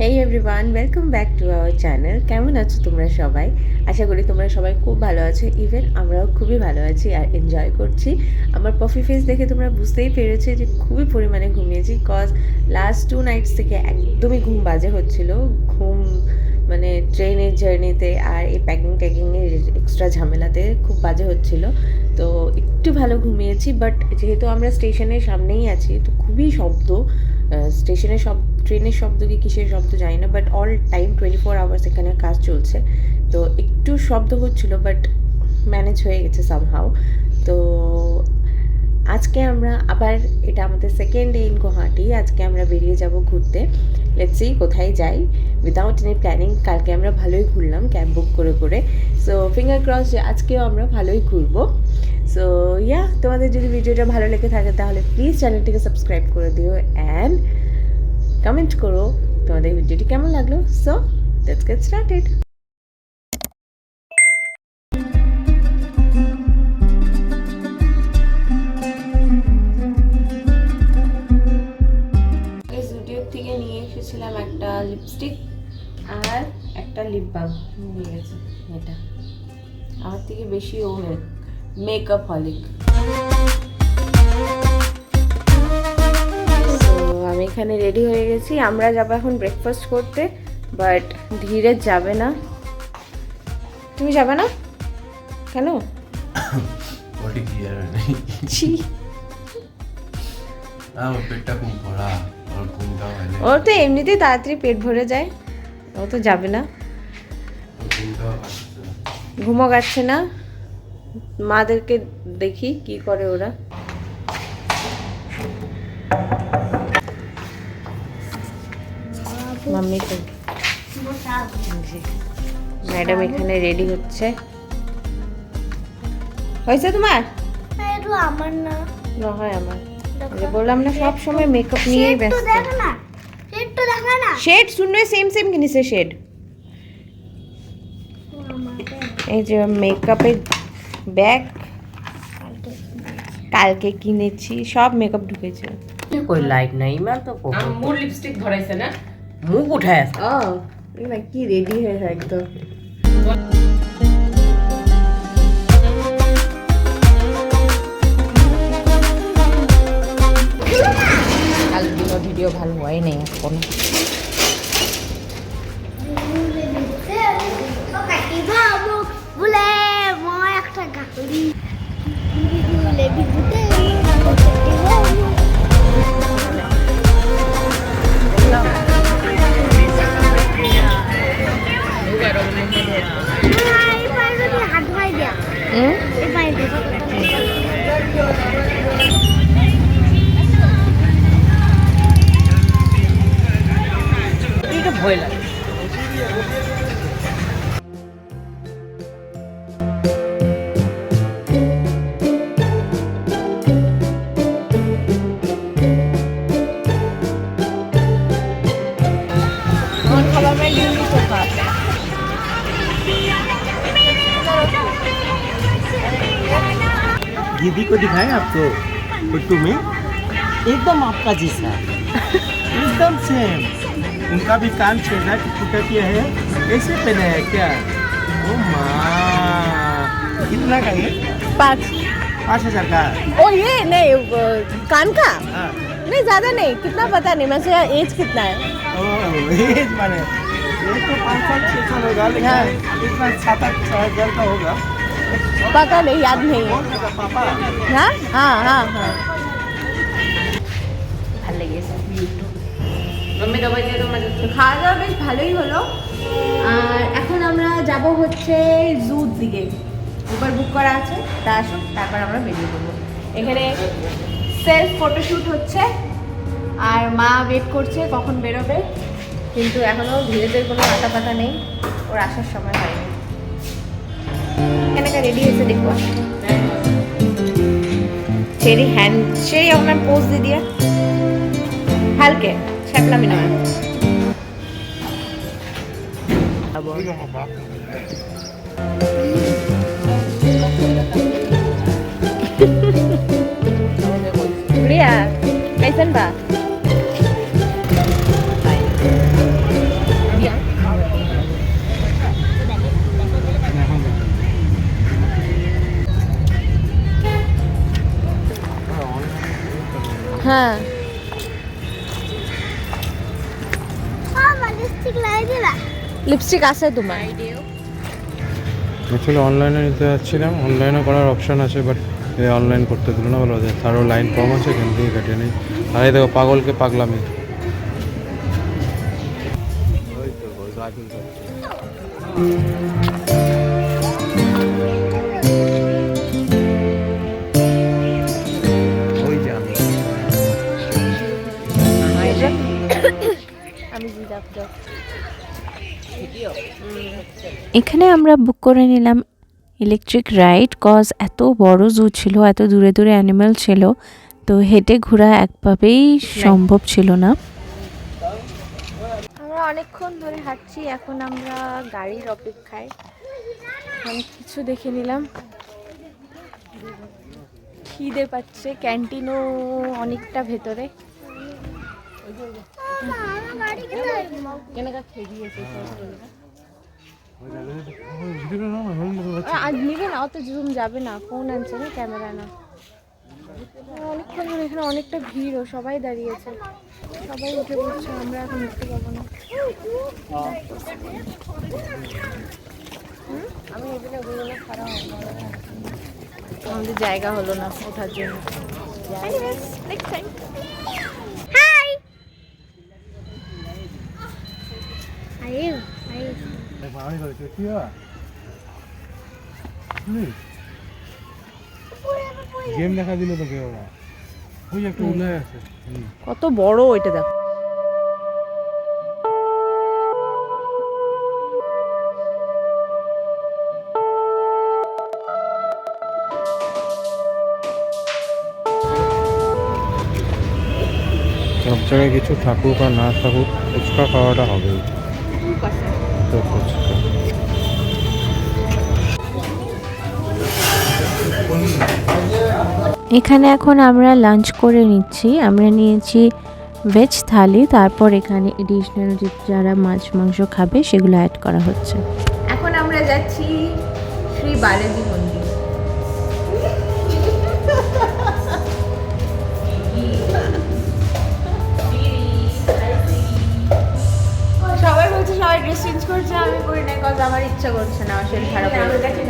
Hey everyone, welcome back to our channel. কেমন আছো তোমরা সবাই? আশা করি তোমরা সবাই খুব ভালো আছো। ইভেন আমরাও খুবই ভালো আছি আর এনজয় করছি। আমার পফি ফেস দেখে তোমরা বুঝতেই পেরেছো যে খুবই পরিমাণে ঘুমিয়েছি, কজ লাস্ট 2 নাইটস থেকে একদমই ঘুম বাজে হচ্ছিল। ঘুম মানে ট্রেনের জার্নিতে আর এই প্যাকিং ট্যাকিংয়ের এক্সট্রা ঝামেলাতে খুব বাজে হচ্ছিল। তো একটু ভালো ঘুমিয়েছি, বাট যেহেতু আমরা স্টেশনের সামনেই আছি তো খুবই শব্দ। স্টেশনের সব ট্রেনের শব্দ কি কিসের শব্দ জানি না, বাট অল টাইম 24 আওয়ার্স এখানে কাজ চলছে। তো একটু শব্দ হচ্ছিলো, বাট ম্যানেজ হয়ে গেছে সামহাও। তো আজকে আমরা আবার, এটা আমাদের সেকেন্ড ডে ইন গুয়াহাটি। আজকে আমরা বেরিয়ে যাব ঘুরতে। লেটস সি কোথায় যাই, উইদাউট এনি প্ল্যানিং। কালকে আমরা ভালোই ঘুরলাম ক্যাব বুক করে করে। সো ফিঙ্গার ক্রস যে আজকেও আমরা ভালোই ঘুরবো। সো ইয়া, তোমাদের যদি ভিডিওটা ভালো লেগে থাকে তাহলে প্লিজ চ্যানেলটিকে সাবস্ক্রাইব করে দিও অ্যান্ড কমেন্ট করো তোমাদের ভিডিওটি কেমন লাগলো। So let's get started. Studio থেকে নিয়ে এসেছিলাম একটা লিপস্টিক আর একটা লিপ বাম নিয়ে গেছে। এটা আমার থেকে বেশি ও মেকআপ হলিক। আমি এখানে রেডি হয়ে গেছি। আমরা যাবো এখন ব্রেকফাস্ট করতে, বাট ধীরে যাবে না। তুমি যাবে না কেন? ওর তো এমনিতেই তাড়াতাড়ি পেট ভরে যায়, ও তো যাবে না। ঘুমো গাচ্ছে না। মাদেরকে দেখি কি করে ওরা। মাম্মি তো ম্যাডাম এখানে রেডি হচ্ছে। হয়েছে তোমার? আমার না হয় আমার, বললাম না সব সময় মেকআপ নিয়েই ব্যস্ত। শেড শুনবে, সেম সেম কিনেছে শেড। এই যে মেকআপের ব্যাগ কালকে কিনেছি, সব মেকআপ ঢুকেছে। कोई लाइट नहीं मैं तो মুখ লিপস্টিক ধরাইছে না, मुंह उठाया ও না, কি রেডি হয়ে একদম। কাল দিন ভিডিও ভালো হয় নাই এখন। বলে মই একটা গাড়ি হাত ভাই দিয়া এটা ভয় লাগে। दीदी को दिखाएं आपको फोटो में, एकदम आपका जैसा। एकदम सेम। उनका भी कान छेदा टूटा किया है, ऐसे पहना है क्या? ओ माँ, कितना का ये? 5,000 का। ओ ये नहीं, कान का हाँ। नहीं, ज्यादा नहीं, कितना पता नहीं। मैं सोचा एज कितना है। ओह एज माने ये तो 5 साल 6 साल होगा, लेकिन इतना 7-8 हज़ार का होगा। पता नहीं, याद नहीं है। पापा हाँ हाँ हाँ हाँ, ভালো লেগেছে। মম্মি দবাই দিয়ে তোমার খাওয়া দাওয়া বেশ ভালোই হলো। আর এখন আমরা যাব হচ্ছে জুর দিকে। উবার বুক করা আছে, তা আসুক, তারপর আমরা বেরিয়ে পড়বো। এখানে সেলফ ফটোশ্যুট হচ্ছে আর মা ওয়েট করছে কখন বেরোবে, কিন্তু এখনও ধীরেদের কোনো আটা পাতা নেই, ওর আসার সময় হয়নি। এখানে রেডি হয়েছে দেখবো। तेरी हैंड से ही हमने पोज दे दिया हल्के छपला में ना बढ़िया कैसन बा হাতমাই দিলা লিপস্টিক আছে তোমার? অ্যাকচুয়ালি অনলাইনে নিতে যাচ্ছিলাম, অনলাইনে করার অপশন আছে, বাট অনলাইন করতে দিল না, বলো যে তারও লাইন কম আছে, এখান থেকে কেটে নেই। আর এই দেখো পাগলকে পাগলামি। ওই যে আমি এখানে আমরা বুক করে নিলাম ইলেকট্রিক রাইড, কজ এত বড় জু ছিল, এত দূরে দূরে অ্যানিমাল ছিল, তো হেঁটে ঘোরা একভাবেই সম্ভব ছিল না। আমরা অনেকক্ষণ ধরে হাঁটছি, এখন আমরা গাড়ির অপেক্ষায়। অনেক কিছু দেখে নিলাম, খিদে পাচ্ছে, ক্যান্টিনও অনেকটা ভেতরে। আজ নিবে না, অত জুম যাবে না, ফোন আনছে না, ক্যামেরা না। অনেকক্ষণ ধরে এখানে অনেকটা ভিড়ও, সবাই দাঁড়িয়েছে, সবাই উঠে পড়ছে, আমরা এখন উঠতে পারবো না। আমি এখানে ঘুরে খারাপ আমাদের জায়গা হলো না ওঠার জন্য। গেম দেখা দিল তোকে ওরা, ওই একটা উল্লে আছে। কত বড় ওইটা দেখো। সব জায়গায় কিছু থাকুক আর না থাকুক, ফুচকা খাওয়াটা হবেই। তো ফুচকা এখানে এখন আমরা লাঞ্চ করে নিচ্ছি। আমরা নিয়েছি ভেজ থালি, তারপর এখানে এডিশনাল যারা মাছ মাংস খাবে সেগুলো অ্যাড করা হচ্ছে। এখন আমরা যাচ্ছি শ্রী বালাজি মন্দির। সবাই বলছে সবাই ড্রেস চেঞ্জ করছে, আমি করি না, কজ আমার ইচ্ছা করছে না, আমার শরীর খারাপ হয়ে গেছে।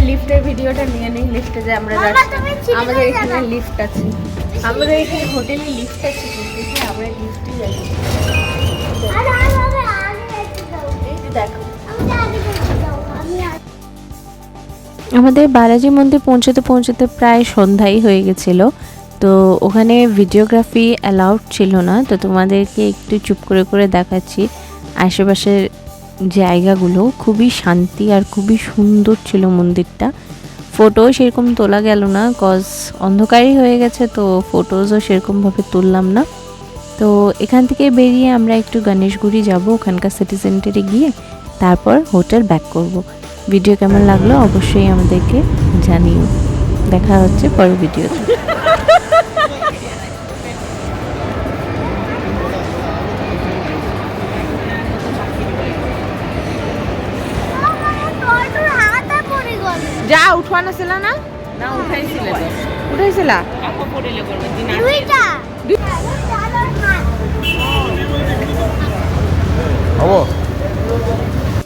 লিফটের ভিডিওটা নিয়ে নেই, লিফটে যে আমরা যাচ্ছি, আমাদের এখানে লিফট আছে, আমাদের এখানে হোটেলে লিফট আছে, কিন্তু আমরা লিফটে যাচ্ছি। দেখো আমাদের বালাজি মন্দির পৌঁছতে পৌঁছতে প্রায় সন্ধ্যাই হয়ে গেছিল, তো ওখানে ভিডিওগ্রাফি অ্যালাউড ছিল না, তো তোমাদেরকে একটু চুপ করে করে দেখাচ্ছি আশেপাশের জায়গাগুলো। খুবই শান্তি আর খুবই সুন্দর ছিল মন্দিরটা। ফটো সেরকম তোলা গেল না, কজ অন্ধকারই হয়ে গেছে, তো ফটোজও সেরকমভাবে তুললাম না। তো এখান থেকে বেরিয়ে আমরা একটু গণেশগুড়ি যাব, ওখানকার সিটি সেন্টারে গিয়ে তারপর হোটেল ব্যাক করব। ভিডিও কেমন লাগলো অবশ্যই আমাদেরকে জানিও। দেখা হচ্ছে পরের ভিডিওতে। যা উঠওয়ানা ছিল না? না উঠাইছিলে তো, উঠাইছিলা? আপা পড়িলে করবে দিন দুইটা